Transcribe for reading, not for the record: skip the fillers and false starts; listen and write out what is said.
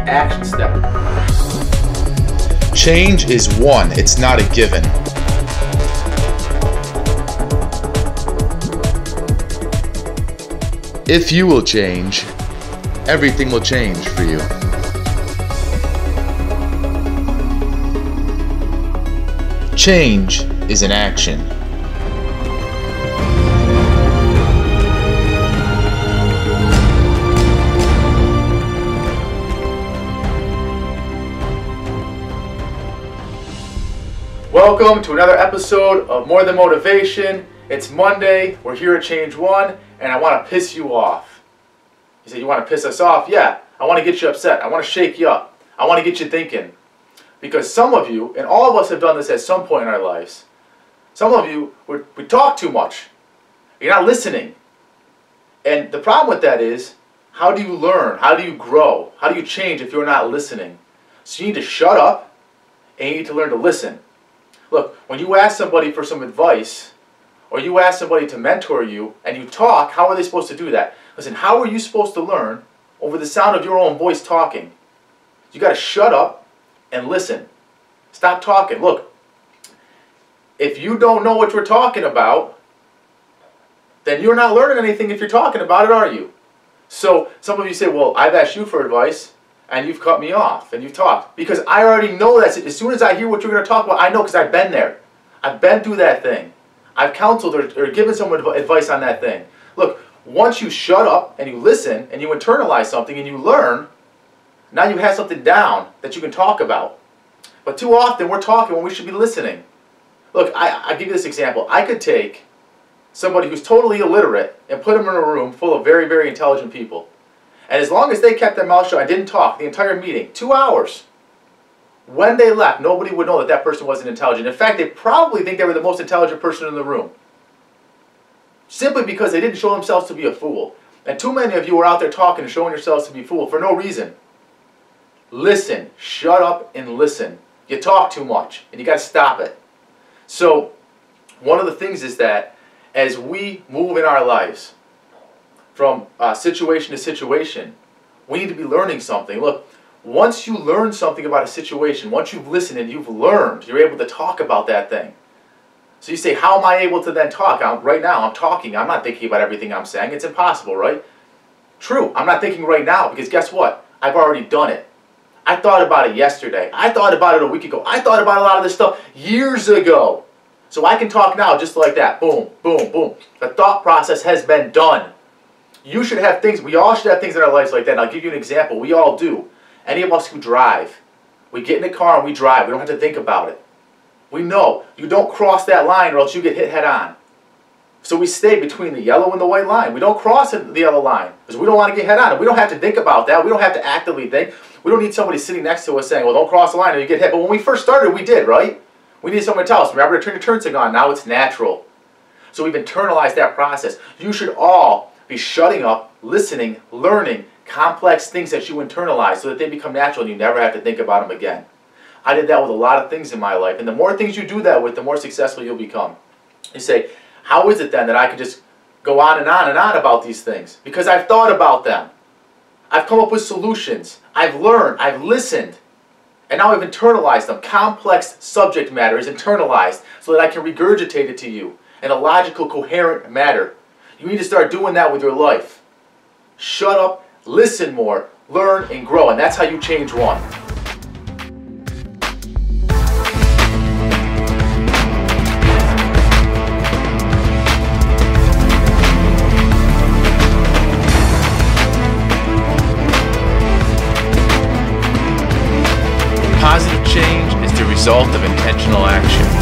action step. Change is one, it's not a given. If you will change, everything will change for you. Change is an action. Welcome to another episode of More Than Motivation. It's Monday, we're here at Change One, and I want to piss you off. You say, you want to piss us off? Yeah, I want to get you upset. I want to shake you up. I want to get you thinking. Because some of you, and all of us have done this at some point in our lives, some of you, we talk too much. You're not listening. And the problem with that is, how do you learn? How do you grow? How do you change if you're not listening? So you need to shut up, and you need to learn to listen. Look, when you ask somebody for some advice, or you ask somebody to mentor you, and you talk, how are they supposed to do that? Listen, how are you supposed to learn over the sound of your own voice talking? You got to shut up and listen. Stop talking. Look, if you don't know what you're talking about, then you're not learning anything if you're talking about it, are you? So some of you say, well, I've asked you for advice, and you've cut me off, and you've talked. Because I already know that. As soon as I hear what you're going to talk about, I know because I've been there. I've been through that thing. I've counseled or given someone advice on that thing. Look, once you shut up and you listen and you internalize something and you learn, now you have something down that you can talk about. But too often we're talking when we should be listening. Look, I'll give you this example. I could take somebody who's totally illiterate and put them in a room full of very, very intelligent people. And as long as they kept their mouth shut and didn't talk the entire meeting, 2 hours, when they left, nobody would know that that person wasn't intelligent. In fact, they probably think they were the most intelligent person in the room. Simply because they didn't show themselves to be a fool. And too many of you are out there talking and showing yourselves to be a fool for no reason. Listen. Shut up and listen. You talk too much, and you got to stop it. So, one of the things is that as we move in our lives, from situation to situation, we need to be learning something. Look, once you learn something about a situation, once you've listened and you've learned, you're able to talk about that thing. So you say, how am I able to then talk? Right now, I'm talking. I'm not thinking about everything I'm saying. It's impossible, right? True, I'm not thinking right now because guess what? I've already done it. I thought about it yesterday. I thought about it a week ago. I thought about a lot of this stuff years ago. So I can talk now just like that. Boom, boom, boom. The thought process has been done. You should have things, we all should have things in our lives like that. And I'll give you an example. We all do. Any of us who drive, we get in a car and we drive. We don't have to think about it. We know you don't cross that line or else you get hit head on. So we stay between the yellow and the white line. We don't cross the yellow line because we don't want to get head on. We don't have to think about that. We don't have to actively think. We don't need somebody sitting next to us saying, well, don't cross the line or you get hit. But when we first started, we did, right? We needed someone to tell us, remember to turn your turn signal on. Now it's natural. So we've internalized that process. You should all be shutting up, listening, learning complex things that you internalize so that they become natural and you never have to think about them again. I did that with a lot of things in my life. And the more things you do that with, the more successful you'll become. You say, how is it then that I can just go on and on and on about these things? Because I've thought about them. I've come up with solutions. I've learned. I've listened. And now I've internalized them. Complex subject matter is internalized so that I can regurgitate it to you in a logical, coherent manner. You need to start doing that with your life. Shut up. Listen more, learn, and grow, and that's how you change one. Positive change is the result of intentional action.